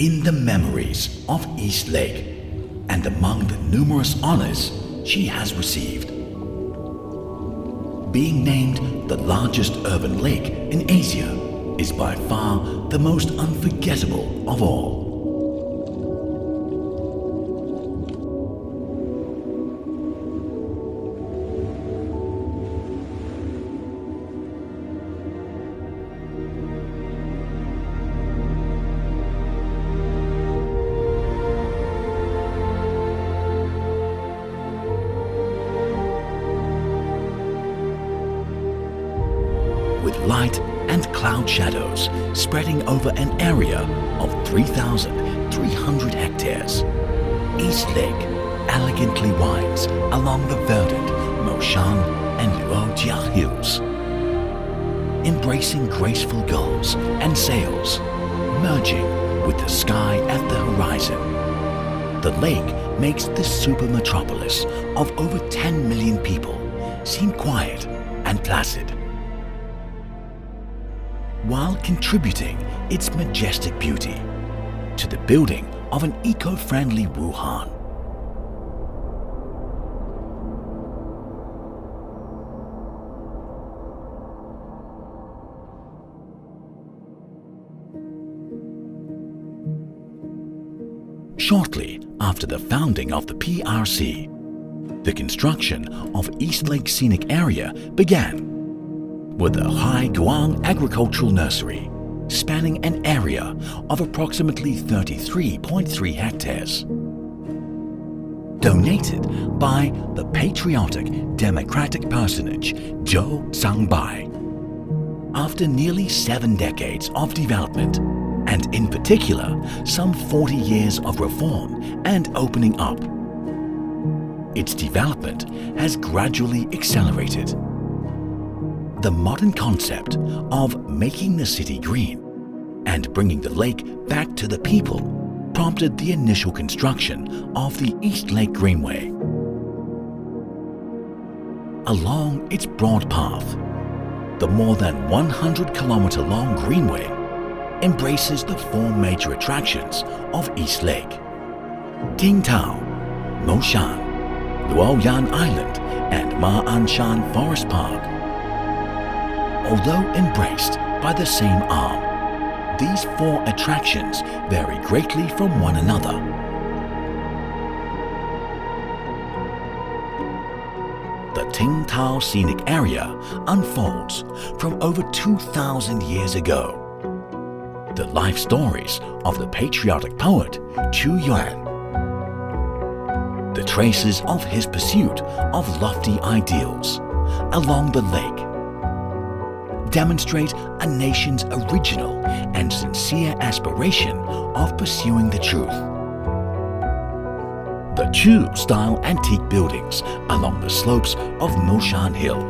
in the memories of East Lake and among the numerous honors she has received. Being named the largest urban lake in Asia is by far the most unforgettable of all. With light and cloud shadows spreading over an area of 3,300 hectares, East Lake elegantly winds along the verdant Moshan and Luojiao hills, embracing graceful gulls and sails, merging with the sky at the horizon. The lake makes the super metropolis of over 10 million people seem quiet and placid, while contributing its majestic beauty to the building of an eco-friendly Wuhan. Shortly after the founding of the PRC, the construction of East Lake Scenic Area began with the Hai Guang Agricultural Nursery, spanning an area of approximately 33.3 hectares. Donated by the patriotic democratic personage Zhou Zhangbai. After nearly 7 decades of development, and in particular some 40 years of reform and opening up, its development has gradually accelerated. The modern concept of making the city green and bringing the lake back to the people prompted the initial construction of the East Lake Greenway. Along its broad path, the more than 100-kilometer-long greenway embraces the 4 major attractions of East Lake: Tingtao, Moshan, Luoyang Island, and Ma'anshan Forest Park. Although embraced by the same arm, these 4 attractions vary greatly from one another. The Tingtao Scenic Area unfolds from over 2,000 years ago. The life stories of the patriotic poet Chu Yuan. The traces of his pursuit of lofty ideals along the lake demonstrate a nation's original and sincere aspiration of pursuing the truth. The Chu-style antique buildings along the slopes of Moshan Hill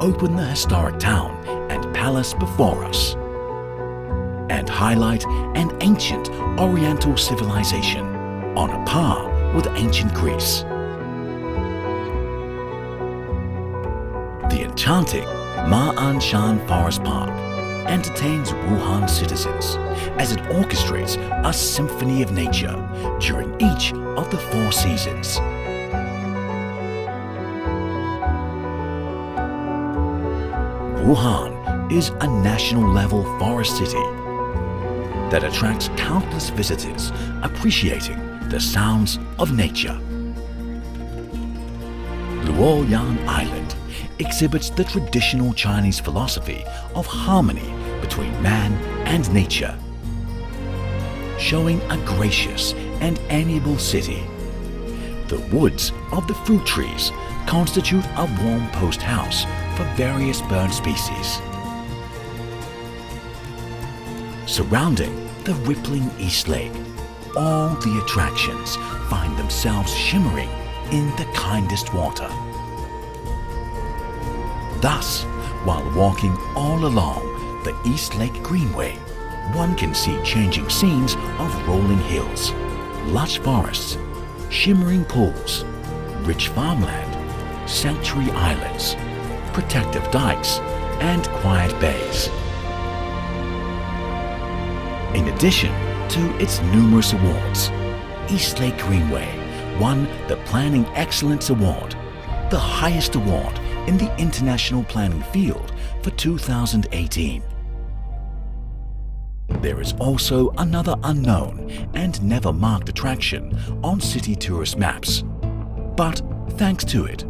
open the historic town and palace before us, and highlight an ancient Oriental civilization on a par with ancient Greece. The enchanting Ma'anshan Forest Park entertains Wuhan citizens as it orchestrates a symphony of nature during each of the 4 seasons. Wuhan is a national-level forest city that attracts countless visitors appreciating the sounds of nature. Luoyang Island exhibits the traditional Chinese philosophy of harmony between man and nature, showing a gracious and amiable city. The woods of the fruit trees constitute a warm post house for various bird species. Surrounding the rippling East Lake, all the attractions find themselves shimmering in the kindest water. Thus, while walking all along the East Lake Greenway, one can see changing scenes of rolling hills, lush forests, shimmering pools, rich farmland, sanctuary islands, protective dikes, and quiet bays. In addition to its numerous awards. East Lake Greenway won the Planning Excellence Award, the highest award in the international planning field for 2018. There is also another unknown and never marked attraction on city tourist maps. But thanks to it,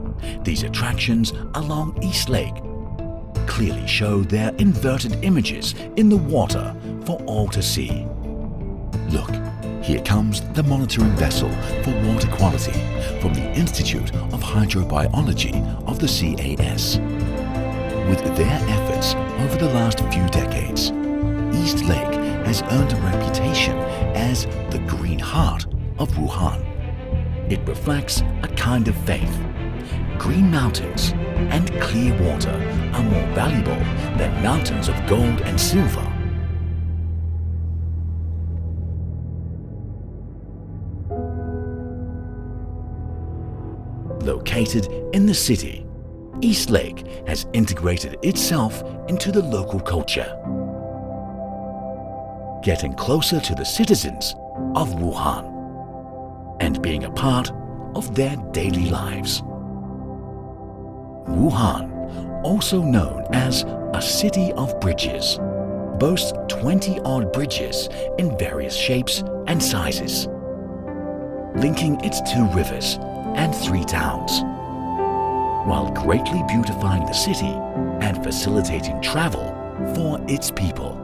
these attractions along East Lake clearly show their inverted images in the water for all to see. Look, here comes the monitoring vessel for water quality from the Institute of Hydrobiology of the CAS. With their efforts over the last few decades, East Lake has earned a reputation as the green heart of Wuhan. It reflects a kind of faith. Green mountains and clear water are more valuable than mountains of gold and silver. Located in the city, East Lake has integrated itself into the local culture, getting closer to the citizens of Wuhan and being a part of their daily lives. Wuhan, also known as a city of bridges, boasts 20-odd bridges in various shapes and sizes, linking its 2 rivers and 3 towns, while greatly beautifying the city and facilitating travel for its people.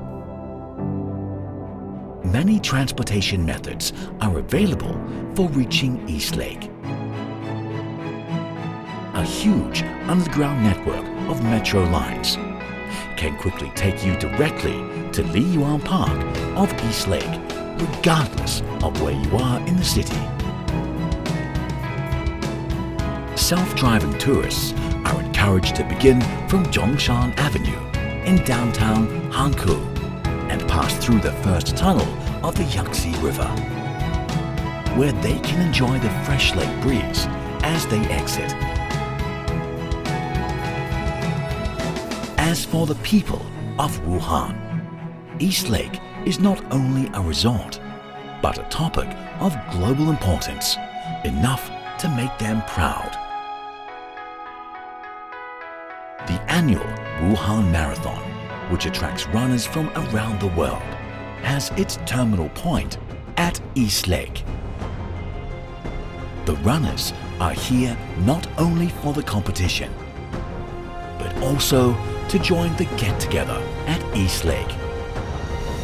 Many transportation methods are available for reaching East Lake. A huge underground network of metro lines can quickly take you directly to Li Yuan Park of East Lake, regardless of where you are in the city. Self-driving tourists are encouraged to begin from Zhongshan Avenue in downtown Hankou and pass through the first tunnel of the Yangtze River, where they can enjoy the fresh lake breeze as they exit. As for the people of Wuhan, East Lake is not only a resort, but a topic of global importance, enough to make them proud. The annual Wuhan Marathon, which attracts runners from around the world, has its terminal point at East Lake. The runners are here not only for the competition, but also to join the get-together at East Lake.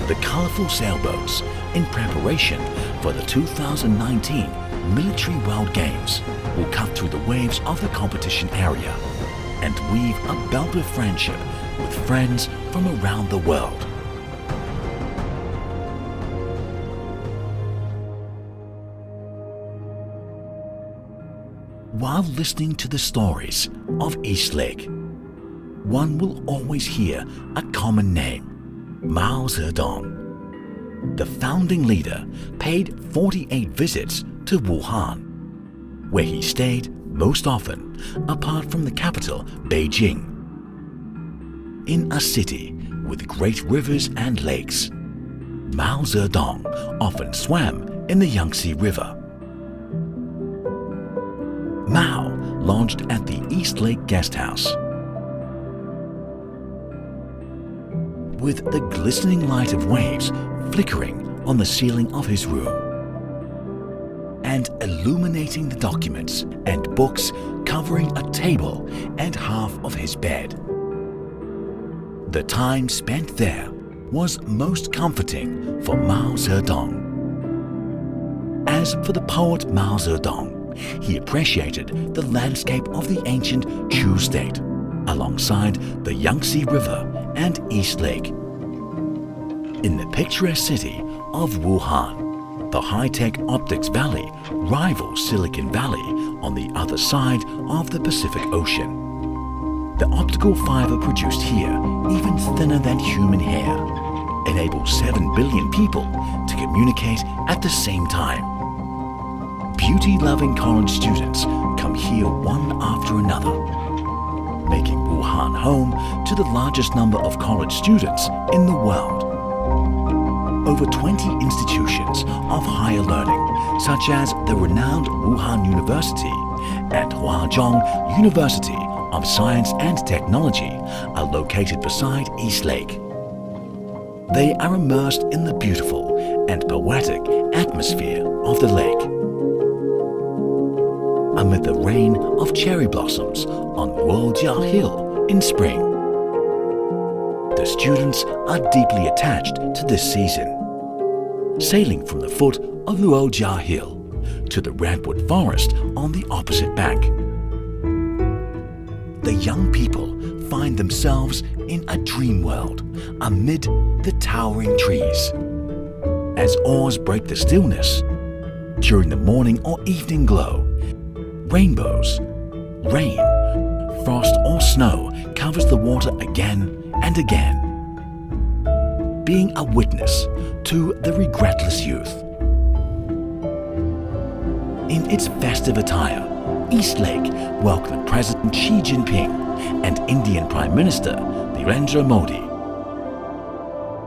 The colourful sailboats in preparation for the 2019 Military World Games will cut through the waves of the competition area and weave a belt of friendship with friends from around the world. While listening to the stories of East Lake, one will always hear a common name, Mao Zedong. The founding leader paid 48 visits to Wuhan, where he stayed most often apart from the capital, Beijing. In a city with great rivers and lakes, Mao Zedong often swam in the Yangtze River. Mao lodged at the East Lake Guest House. With the glistening light of waves flickering on the ceiling of his room and illuminating the documents and books covering a table and half of his bed. The time spent there was most comforting for Mao Zedong. As for the poet Mao Zedong, he appreciated the landscape of the ancient Chu state alongside the Yangtze River and East Lake. In the picturesque city of Wuhan, the high-tech optics valley rivals Silicon Valley on the other side of the Pacific Ocean. The optical fiber produced here, even thinner than human hair, enables 7 billion people to communicate at the same time. Beauty-loving college students come here one after another, making Wuhan home to the largest number of college students in the world. over 20 institutions of higher learning, such as the renowned Wuhan University and Huazhong University of Science and Technology, are located beside East Lake. They are immersed in the beautiful and poetic atmosphere of the lake. Amid the rain of cherry blossoms on Luojia Hill in spring, the students are deeply attached to this season. Sailing from the foot of Luojia Hill to the redwood forest on the opposite bank, the young people find themselves in a dream world amid the towering trees. As oars break the stillness, during the morning or evening glow, rainbows, rain, frost or snow covers the water again and again, being a witness to the regretless youth. In its festive attire, East Lake welcomed President Xi Jinping and Indian Prime Minister Narendra Modi.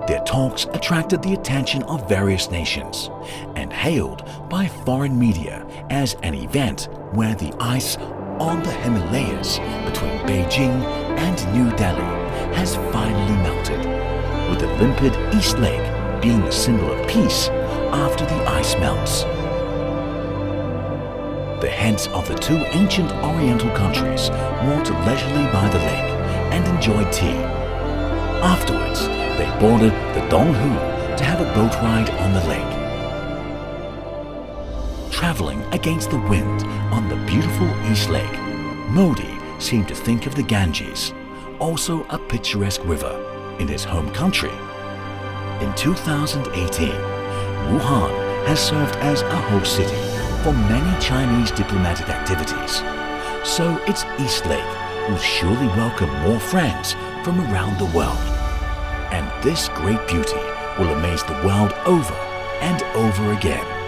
Their talks attracted the attention of various nations and hailed by foreign media as an event where the ice on the Himalayas between Beijing and New Delhi has finally melted, with the limpid East Lake being the symbol of peace after the ice melts. The heads of the two ancient Oriental countries walked leisurely by the lake and enjoyed tea. Afterwards, they boarded the Donghu to have a boat ride on the lake. Traveling against the wind on the beautiful East Lake, Modi seemed to think of the Ganges, also a picturesque river, in his home country. In 2018, Wuhan has served as a host city for many Chinese diplomatic activities, so its East Lake will surely welcome more friends from around the world. And this great beauty will amaze the world over and over again.